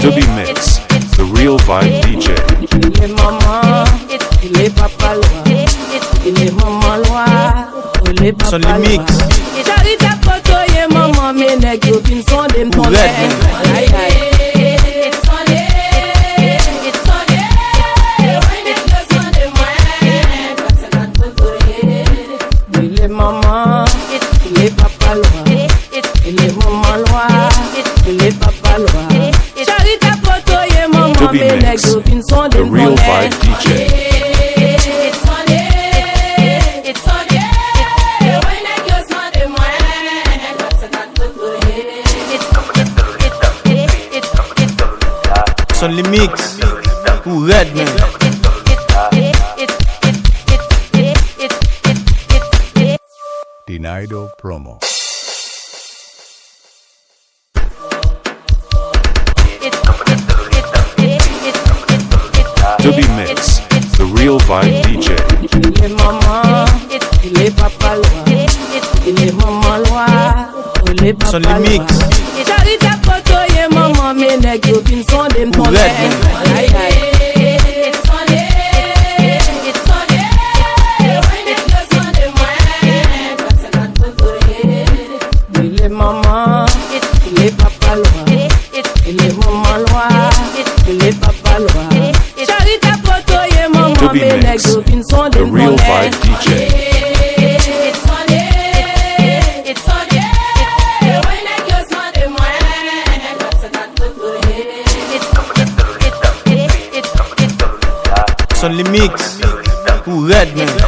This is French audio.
Douby Mix, the real vibe DJ. Il est maman, il est papa Lwa. Il est maman Lwa, il est papa Lwa. Sonlymix. J'arrive à photo, il est maman, mes nègres, ils sont des m'tondés. Aïe aïe. Il est maman, il est papa Lwa. Il est maman Lwa, il est papa Lwa. J'arrive à photo, il est maman, Douby mes Mix, nègres, ils sont des the real m'tondés. vibe DJ. Sonlymix ou Redman. Dinaido promo. Douby Mix, the real vibe DJ. Il est maman, il est papa Lwa. Il est maman Lwa, il est papa Lwa. Sonlymix. J'arrive à photo, il est maman, mes nègres, ils sont des m'tondés. Aïe aïe. Il est maman, il est papa Lwa. Il est maman Lwa, il est papa Lwa. J'arrive à photo, il est maman, Douby mes Mix, nègres, ils sont des the real m'tondés. vibe DJ. Sonlymix ou Redman.